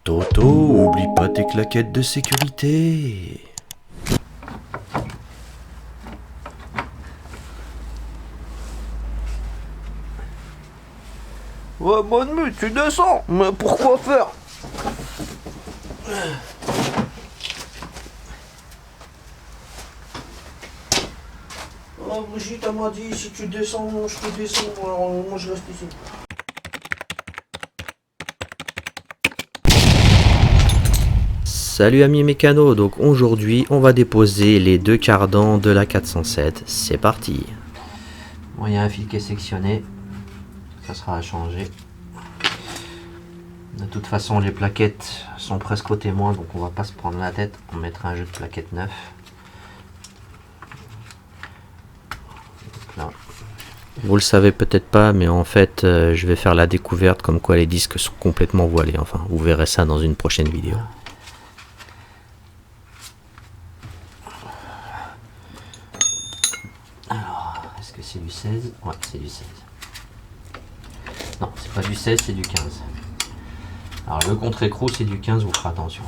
Toto, oublie pas tes claquettes de sécurité. Ouais, bonne nuit, tu descends. Mais pourquoi faire? Oh, Brigitte, elle m'a dit, si tu descends, je te descends. Alors, moi, je reste ici. Salut amis mécanos, donc aujourd'hui on va déposer les deux cardans de la 407, c'est parti. Bon, il y a un fil qui est sectionné, ça sera à changer. De toute façon les plaquettes sont presque au témoin, donc on va pas se prendre la tête, on mettra un jeu de plaquettes neuf. Là. Vous le savez peut-être pas, mais en fait je vais faire la découverte comme quoi les disques sont complètement voilés, enfin vous verrez ça dans une prochaine vidéo. Est-ce que c'est du 16? Ouais, c'est du 16. Non, c'est pas du 16, c'est du 15. Alors le contre-écrou, c'est du 15, vous ferez attention.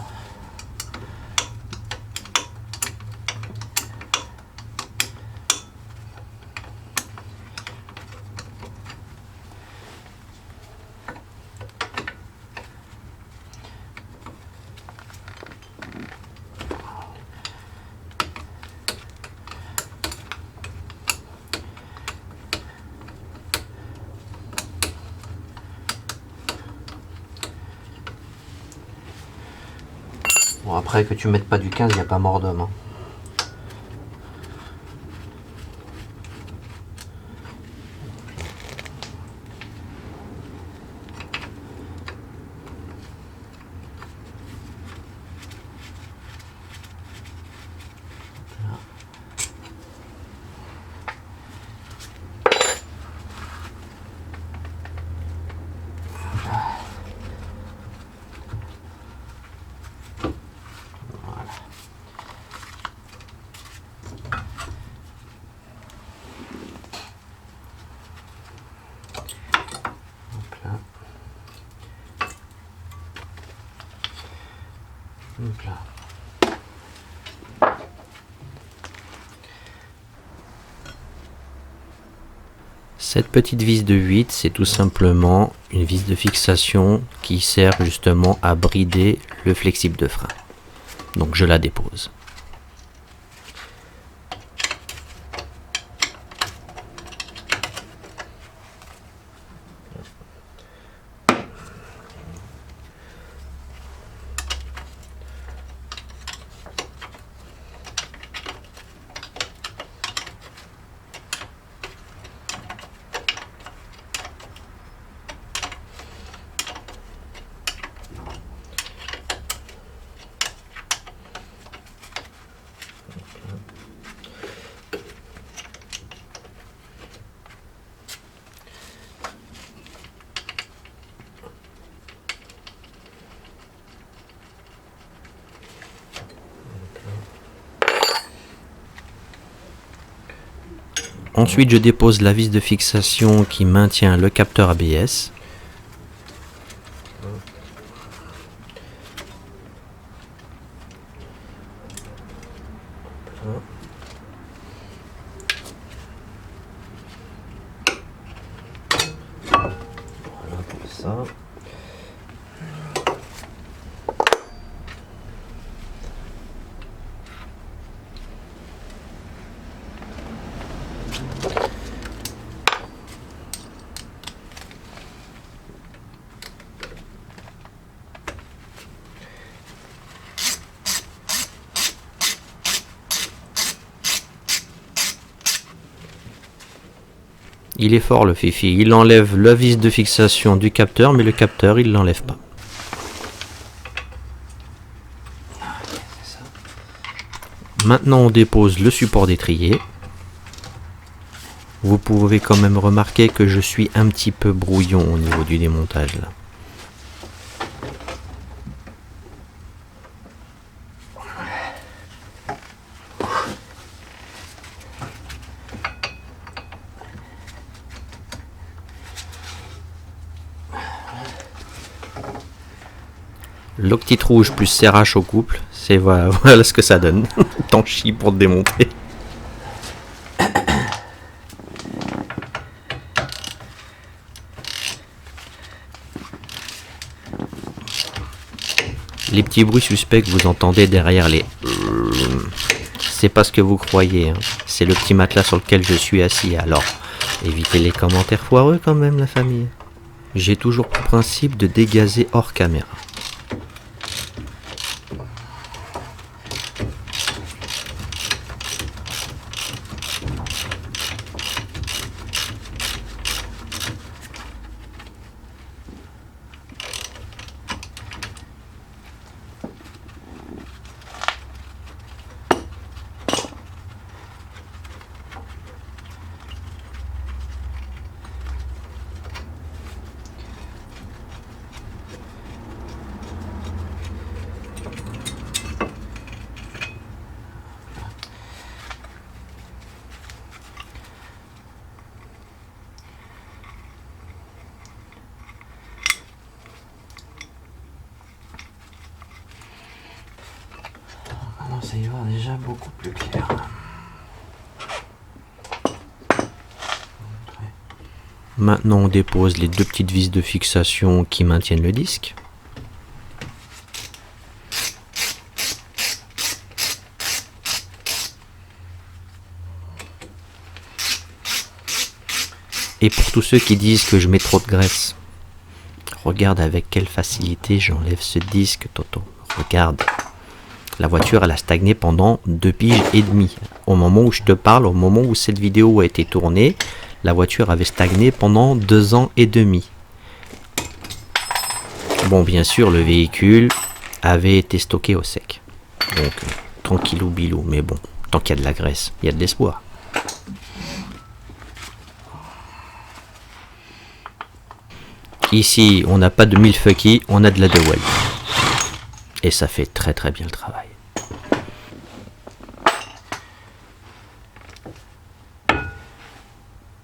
Bon, après que tu mettes pas du 15, il n'y a pas mort d'homme. Hein. Donc là. Cette petite vis de 8, c'est tout simplement une vis de fixation qui sert justement à brider le flexible de frein. Donc je la dépose. Ensuite, je dépose la vis de fixation qui maintient le capteur ABS. Voilà pour ça. Il est fort le Fifi, il enlève la vis de fixation du capteur, mais le capteur il l'enlève pas. Maintenant on dépose le support d'étrier. Vous pouvez quand même remarquer que je suis un petit peu brouillon au niveau du démontage là. L'octite rouge plus serrage au couple, c'est voilà ce que ça donne. T'en chies pour te démonter. Les petits bruits suspects que vous entendez derrière les... C'est pas ce que vous croyez, hein. C'est le petit matelas sur lequel je suis assis, alors évitez les commentaires foireux quand même, la famille. J'ai toujours pour principe de dégazer hors caméra. Ça y va déjà beaucoup plus clair. Maintenant on dépose les deux petites vis de fixation qui maintiennent le disque. Et pour tous ceux qui disent que je mets trop de graisse, regarde avec quelle facilité j'enlève ce disque, Toto. Regarde. La voiture, elle a stagné pendant 2 piges et demi. Au moment où je te parle, au moment où cette vidéo a été tournée, la voiture avait stagné pendant 2 ans et demi. Bon, bien sûr, le véhicule avait été stocké au sec. Donc, tranquillou bilou. Mais bon, tant qu'il y a de la graisse, il y a de l'espoir. Ici, on n'a pas de mille-fucky, on a de la DeWalt. Et ça fait très très bien le travail.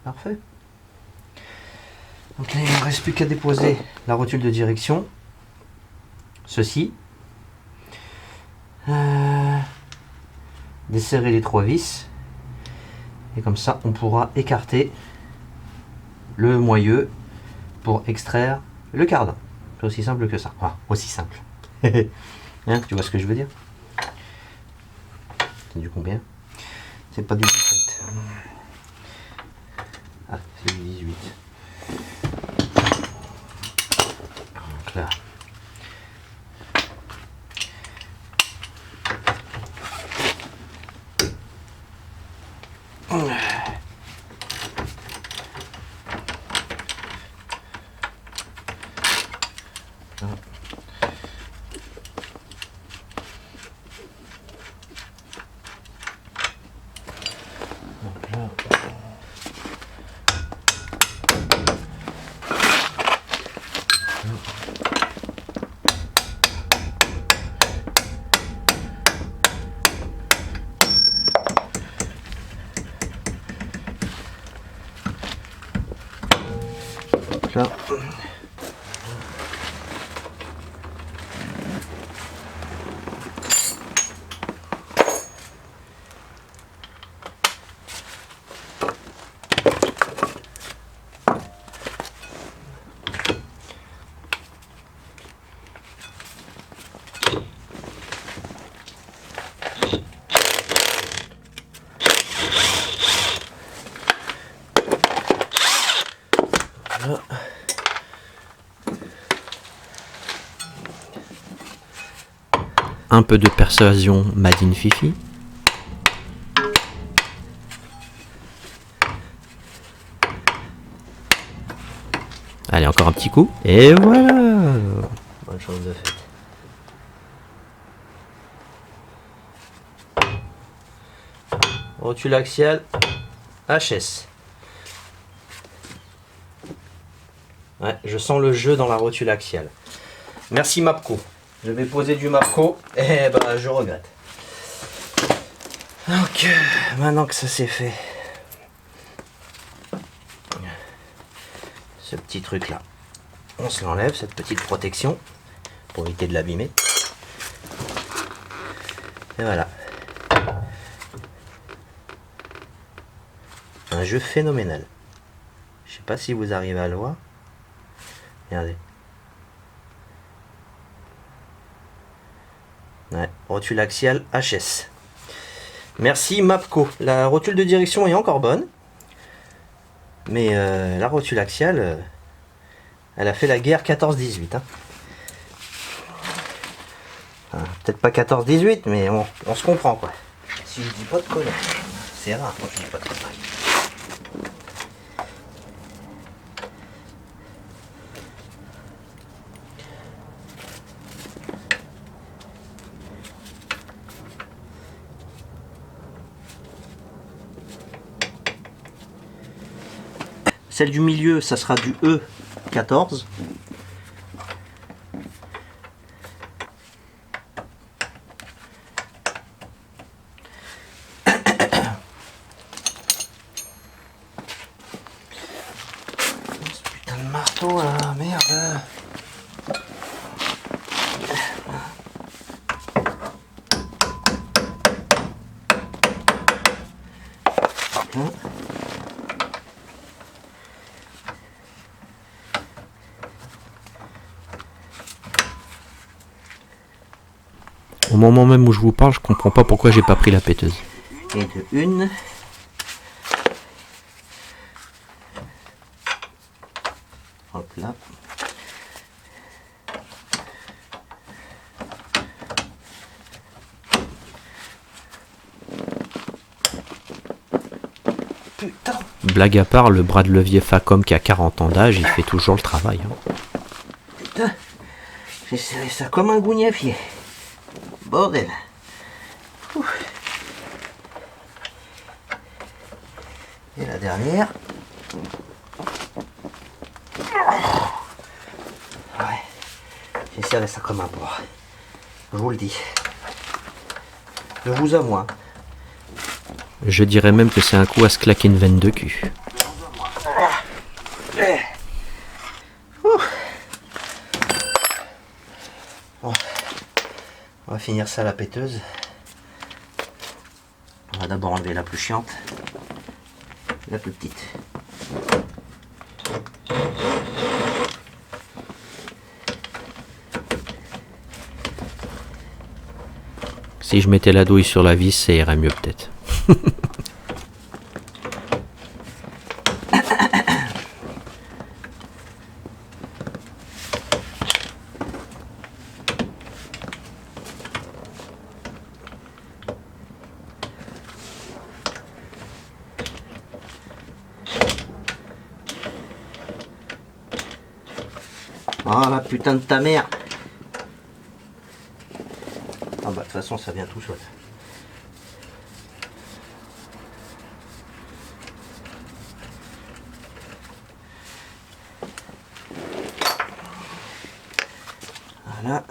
Parfait. Donc là, il ne me reste plus qu'à déposer la rotule de direction. Ceci. Desserrer les 3 vis. Et comme ça, on pourra écarter le moyeu pour extraire le cardan. C'est aussi simple que ça. Enfin, aussi simple. Hein, tu vois ce que je veux dire? C'est du combien? C'est pas du 17. Ah, c'est du 18. Donc là. Là. Un peu de persuasion made in Fifi. Allez, encore un petit coup. Et voilà. Bonne chance de fête. Rotule axiale HS. Ouais, je sens le jeu dans la rotule axiale. Merci Mapco. Je vais poser du Mapco et ben je regrette. Donc maintenant que ça c'est fait, ce petit truc là, on se l'enlève, cette petite protection. pour éviter de l'abîmer. Et voilà. Un jeu phénoménal. Je sais pas si vous arrivez à le voir. Regardez. Ouais, rotule axiale HS. Merci Mapco. La rotule de direction est encore bonne. Mais la rotule axiale, elle a fait la guerre 14-18. Hein. Enfin, peut-être pas 14-18, mais on se comprend quoi. Si je dis pas de conneries. C'est rare quand je dis pas de conneries. Celle du milieu, ça sera du E14. Ce putain de marteau là, merde. Au moment même où je vous parle, je comprends pas pourquoi j'ai pas pris la péteuse. Et de une. Hop là. Putain. Blague à part, le bras de levier Facom qui a 40 ans d'âge, il fait toujours le travail. Hein. Putain, j'ai serré ça comme un gougnafier. Bordel. Ouf. Et la dernière. Ouais. J'ai serré ça comme un porc. Je vous le dis. Je vous avoue. Hein. Je dirais même que c'est un coup à se claquer une veine de cul. Bon. On va finir ça à la péteuse. On va d'abord enlever la plus chiante. La plus petite. Si je mettais la douille sur la vis, ça irait mieux peut-être. Oh la putain de ta mère. Ah bah de toute façon ça vient tout seul. Voilà.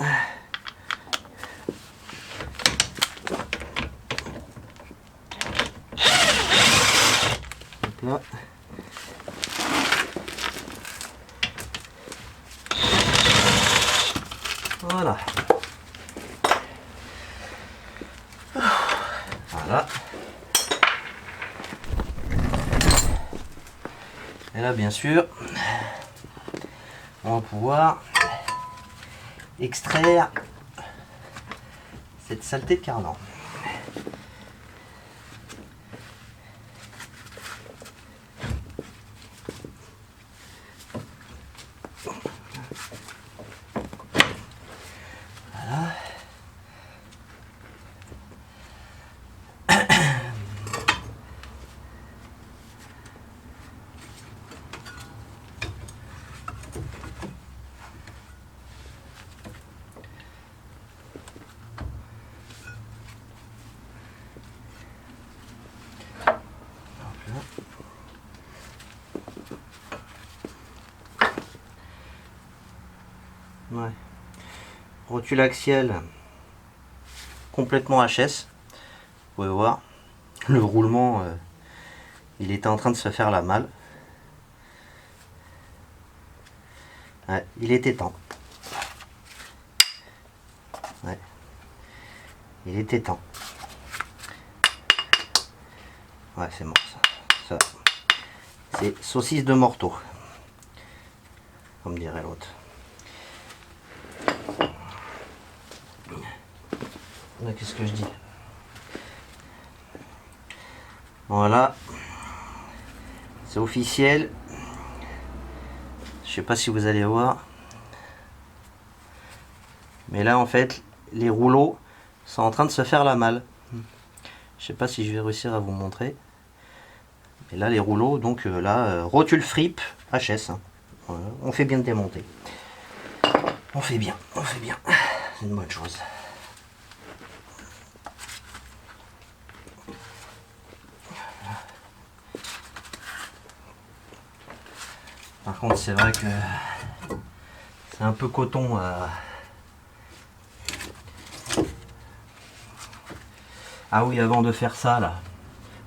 Donc là. Voilà. Voilà. Et là, bien sûr, on va pouvoir extraire cette saleté de cardan. Ouais. Rotule axiale complètement HS. Vous pouvez voir, le roulement, il était en train de se faire la malle. Ouais, il était temps. Ouais. Il était temps. Ouais, c'est bon ça. C'est saucisse de morteau. Comme dirait l'autre. Qu'est-ce que je dis? Voilà. C'est officiel. Je sais pas si vous allez voir. Mais là en fait, les rouleaux sont en train de se faire la malle. Je sais pas si je vais réussir à vous montrer. Et là les rouleaux, donc là, rotule fripe HS. Hein. Voilà. On fait bien de démonter. On fait bien. C'est une bonne chose. Par contre, c'est vrai que c'est un peu coton. Ah oui, avant de faire ça, là,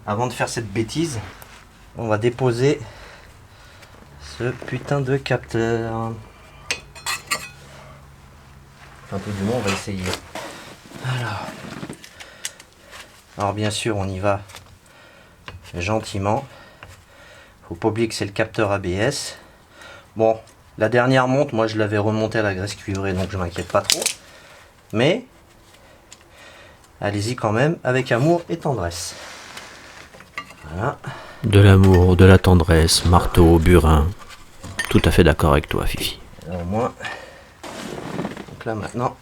avant de faire cette bêtise, on va déposer ce putain de capteur. Enfin, tout du moins, on va essayer. Alors bien sûr, on y va gentiment. Faut pas oublier que c'est le capteur ABS. Bon, la dernière monte, moi je l'avais remontée à la graisse cuivrée, donc je m'inquiète pas trop. Mais allez-y quand même, avec amour et tendresse. Voilà. De l'amour, de la tendresse, marteau, burin. Tout à fait d'accord avec toi, Fifi. Au moins. Donc là maintenant,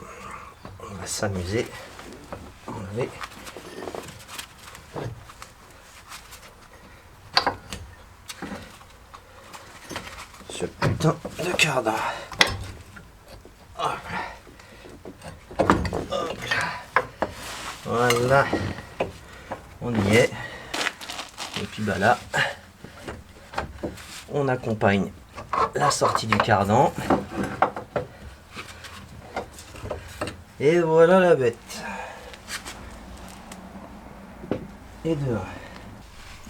on va s'amuser. Enlever. Ce putain de cardan. Hop là. Hop là. Voilà. On y est. Et puis bah là, on accompagne la sortie du cardan. Et voilà la bête. Et dehors.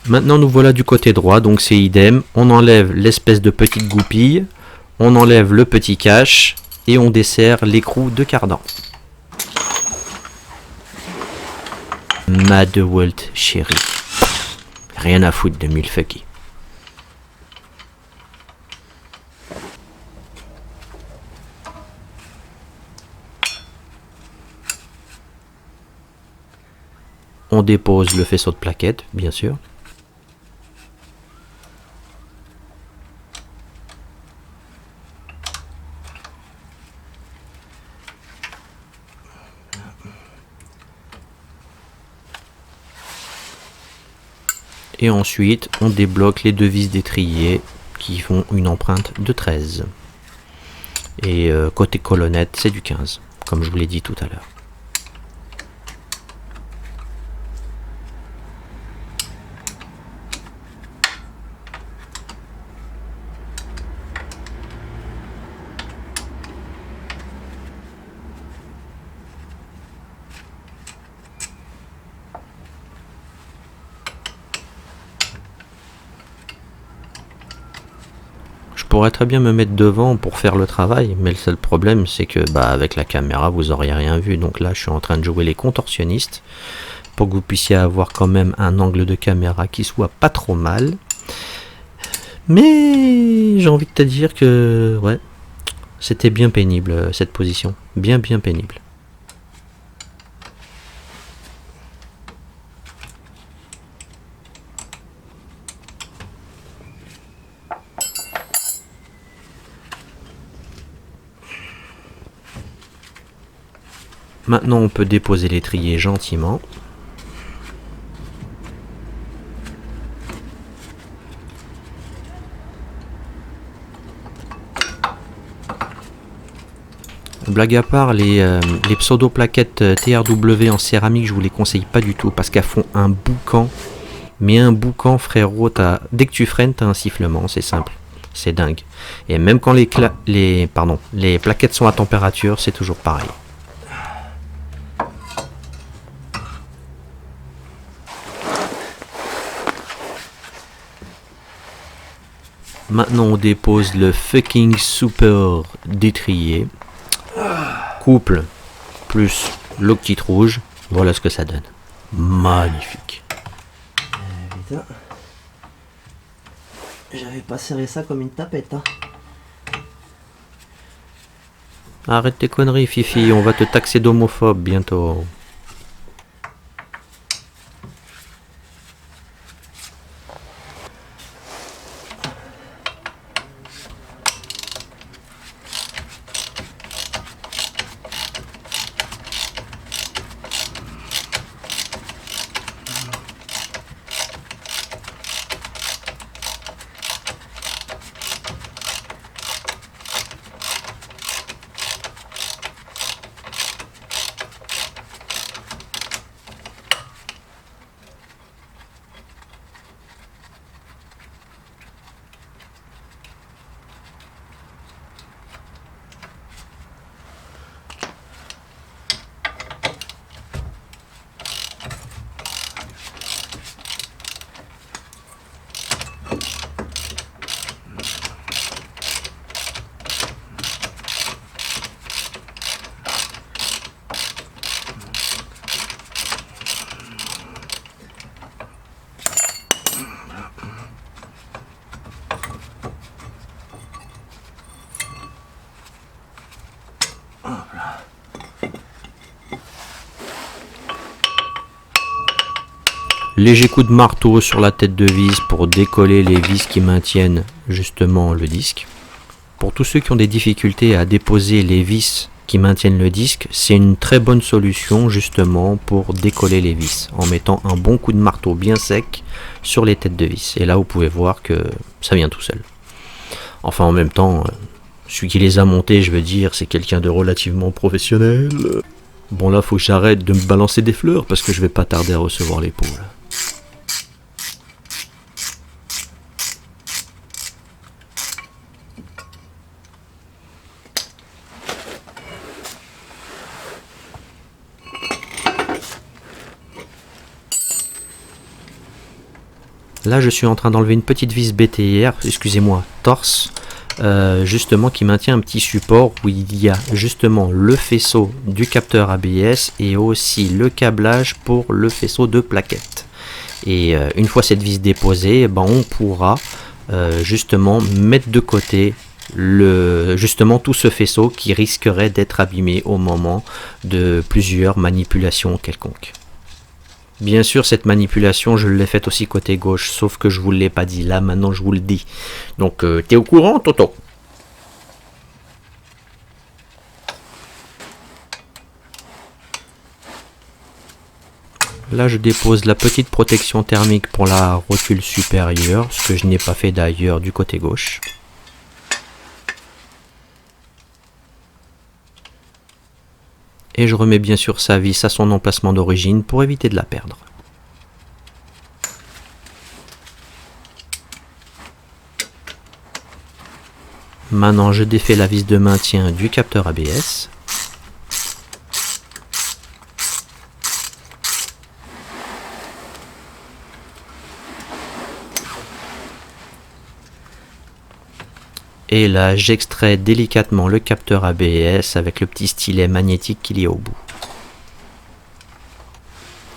Maintenant nous voilà du côté droit, donc c'est idem. On enlève l'espèce de petite goupille, on enlève le petit cache et on dessert l'écrou de cardan. Mad Walt chérie. Rien à foutre de Milfucky. On dépose le faisceau de plaquettes, bien sûr. Et ensuite, on débloque les deux vis d'étrier qui font une empreinte de 13. Et côté colonnette, c'est du 15, comme je vous l'ai dit tout à l'heure. Je pourrais très bien me mettre devant pour faire le travail, mais le seul problème c'est que avec la caméra vous auriez rien vu, donc là je suis en train de jouer les contorsionnistes pour que vous puissiez avoir quand même un angle de caméra qui soit pas trop mal. Mais j'ai envie de te dire que ouais, c'était bien pénible cette position, bien pénible. Maintenant on peut déposer l'étrier gentiment. Blague à part, les pseudo-plaquettes TRW en céramique, je vous les conseille pas du tout parce qu'elles font un boucan. Mais un boucan, frérot, dès que tu freines, t'as un sifflement, c'est simple. C'est dingue. Et même quand les plaquettes sont à température, c'est toujours pareil. Maintenant on dépose le fucking super d'étrier. Couple plus le petit rouge, voilà ce que ça donne. Magnifique. Putain. J'avais pas serré ça comme une tapette. Hein. Arrête tes conneries, Fifi, on va te taxer d'homophobe bientôt. Léger coup de marteau sur la tête de vis pour décoller les vis qui maintiennent justement le disque. Pour tous ceux qui ont des difficultés à déposer les vis qui maintiennent le disque, c'est une très bonne solution justement pour décoller les vis en mettant un bon coup de marteau bien sec sur les têtes de vis. Et là vous pouvez voir que ça vient tout seul. Enfin en même temps, celui qui les a montés, je veux dire, c'est quelqu'un de relativement professionnel. Bon là faut que j'arrête de me balancer des fleurs parce que je vais pas tarder à recevoir l'épaule. Là, je suis en train d'enlever une petite vis BTR, excusez-moi, torse, justement qui maintient un petit support où il y a justement le faisceau du capteur ABS et aussi le câblage pour le faisceau de plaquettes. Et une fois cette vis déposée, on pourra justement mettre de côté justement tout ce faisceau qui risquerait d'être abîmé au moment de plusieurs manipulations quelconques. Bien sûr, cette manipulation, je l'ai faite aussi côté gauche, sauf que je vous l'ai pas dit. Là, maintenant, je vous le dis. Donc, t'es au courant, Toto? Là, je dépose la petite protection thermique pour la rotule supérieure, ce que je n'ai pas fait d'ailleurs du côté gauche. Et je remets bien sûr sa vis à son emplacement d'origine pour éviter de la perdre. Maintenant, je défais la vis de maintien du capteur ABS. Et là, j'extrais délicatement le capteur ABS avec le petit stylet magnétique qu'il y a au bout.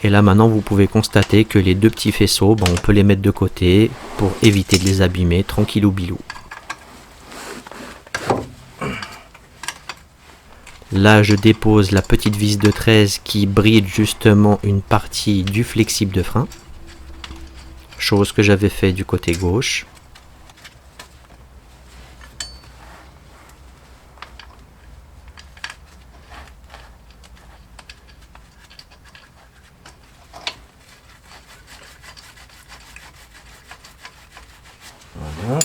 Et là, maintenant, vous pouvez constater que les deux petits faisceaux, on peut les mettre de côté pour éviter de les abîmer tranquillou bilou. Là, je dépose la petite vis de 13 qui bride justement une partie du flexible de frein. Chose que j'avais fait du côté gauche. Voilà.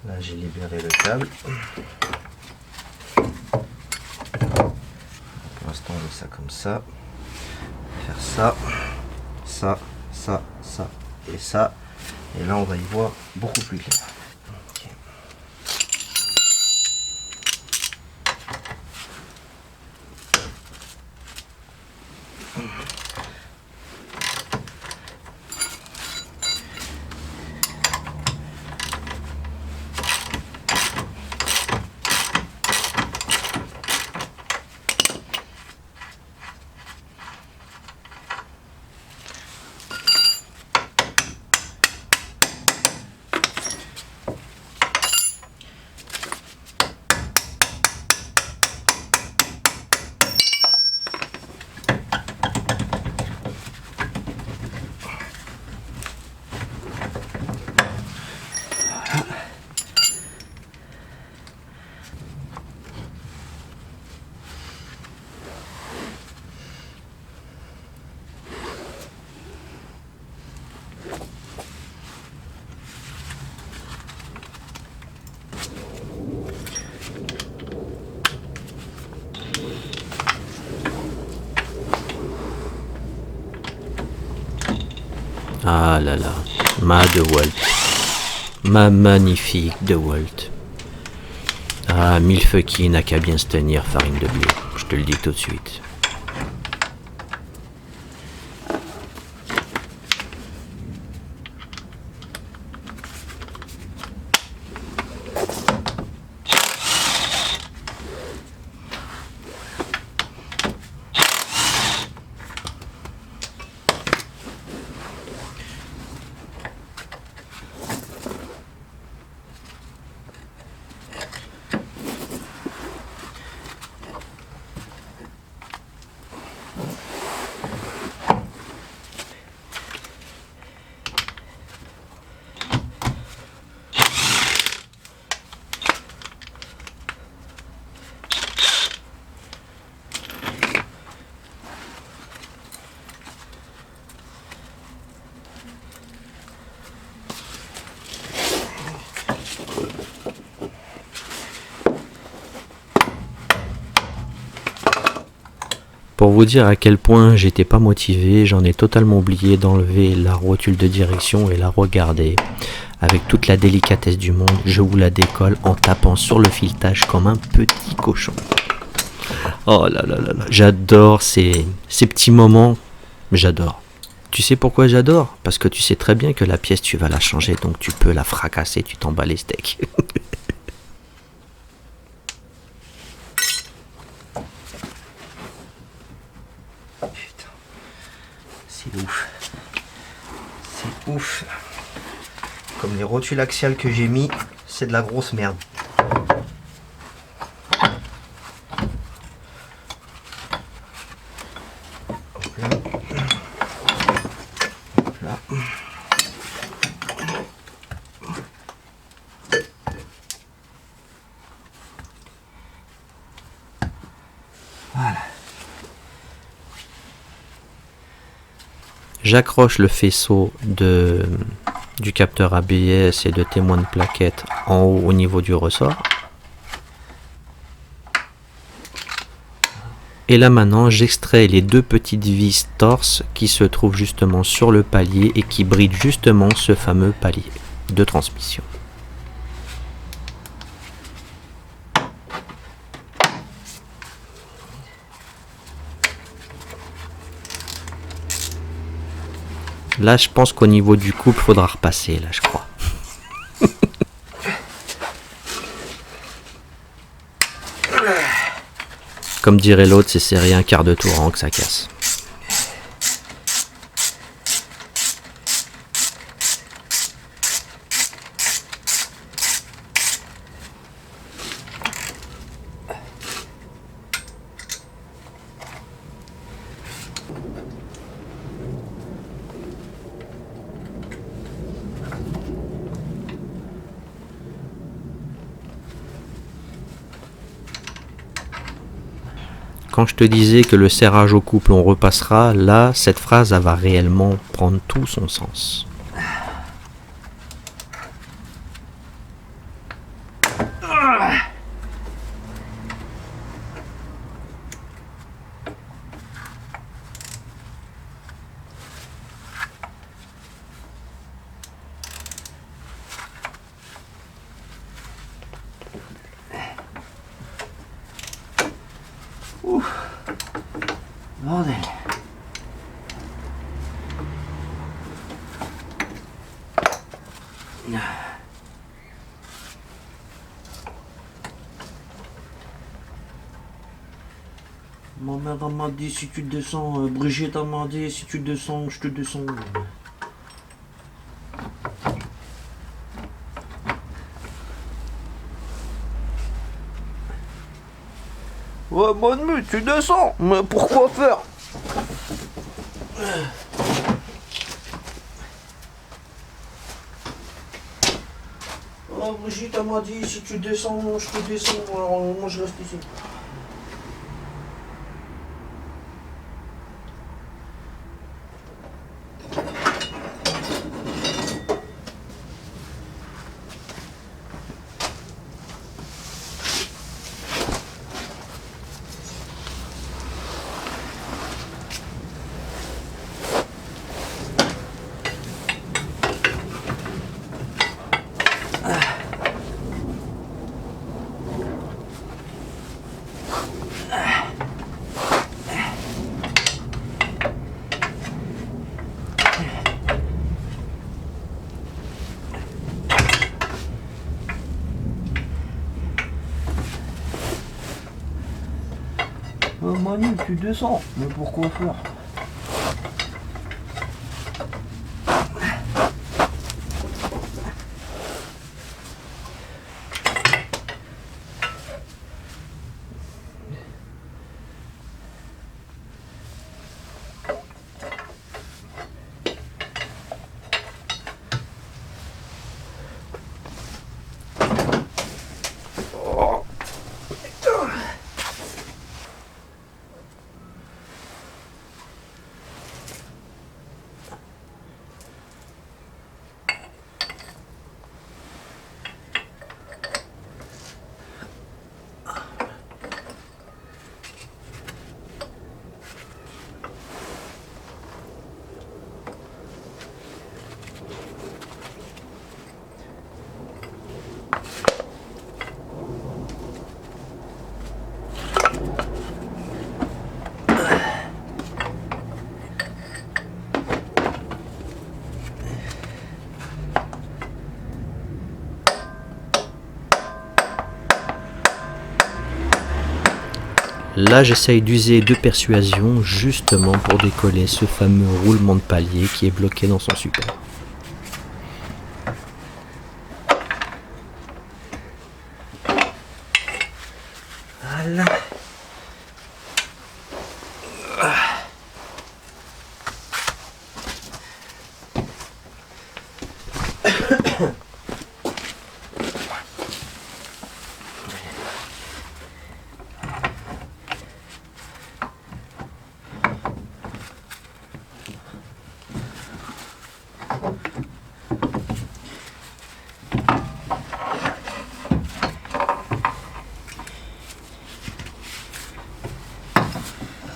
Là, j'ai libéré le câble. Pour l'instant, on met ça comme ça. Faire ça, ça, ça, ça et ça. Et là, on va y voir beaucoup plus clair. Okay. Ah là là, ma DeWalt. Ma magnifique DeWalt. Ah, millefeuille qui n'a qu'à bien se tenir, farine de blé. Je te le dis tout de suite. Pour vous dire à quel point j'étais pas motivé, j'en ai totalement oublié d'enlever la rotule de direction et la regarder. Avec toute la délicatesse du monde, je vous la décolle en tapant sur le filetage comme un petit cochon. Oh là là là là, j'adore ces petits moments, j'adore. Tu sais pourquoi j'adore? Parce que tu sais très bien que la pièce tu vas la changer, donc tu peux la fracasser, tu t'en bats les steaks. C'est ouf. C'est ouf. Comme les rotules axiales que j'ai mis, c'est de la grosse merde. Hop là. Hop là. Voilà. J'accroche le faisceau du capteur ABS et de témoin de plaquette en haut au niveau du ressort. Et là maintenant j'extrais les deux petites vis torses qui se trouvent justement sur le palier et qui brident justement ce fameux palier de transmission. Là, je pense qu'au niveau du couple, faudra repasser, là, je crois. Comme dirait l'autre, c'est serré un quart de tour avant que ça casse. Quand je te disais que le serrage au couple on repassera, là, cette phrase elle va réellement prendre tout son sens. Bordel. Ma mère m'a dit si tu descends, Brigitte m'a dit si tu descends, je te descends. Ouais, bonne mue, tu descends, mais pourquoi faire? Oh, Brigitte m'a dit si tu descends, je te descends, alors moi je reste ici. Manu, tu descends, mais pourquoi faire? Là, j'essaye d'user de persuasion justement pour décoller ce fameux roulement de palier qui est bloqué dans son support. Voilà.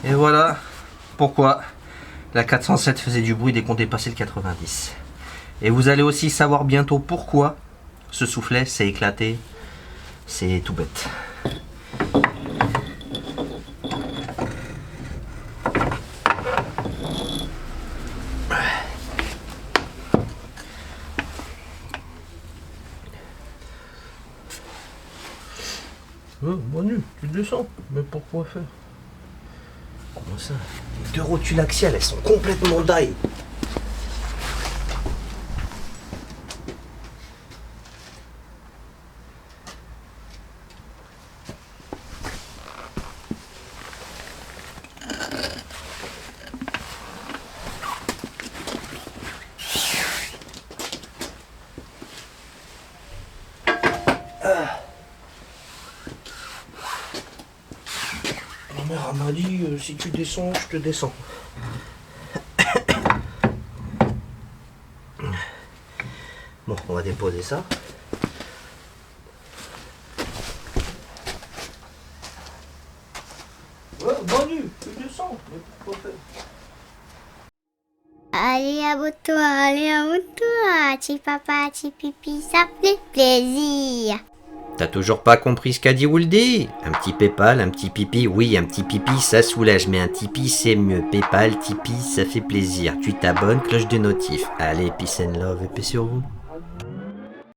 Et voilà pourquoi la 407 faisait du bruit dès qu'on dépassait le 90. Et vous allez aussi savoir bientôt pourquoi ce soufflet s'est éclaté. C'est tout bête. Manu, tu descends, mais pourquoi faire? Comment ça? Les deux rotules axiales, elles sont complètement die. Ma mère m'a dit, si tu descends, je te descends. Bon, on va déposer ça. Ouais, Manu, tu descends, mais pourquoi faire? Allez, abonne-toi, petit papa, petit pipi, ça fait plaisir. T'as toujours pas compris ce qu'a dit Wooldy? Un petit Paypal, un petit pipi, oui, un petit pipi, ça soulage, mais un Tipeee, c'est mieux. Paypal, Tipeee, ça fait plaisir. Tu t'abonnes, cloche de notif. Allez, peace and love, et paix sur vous.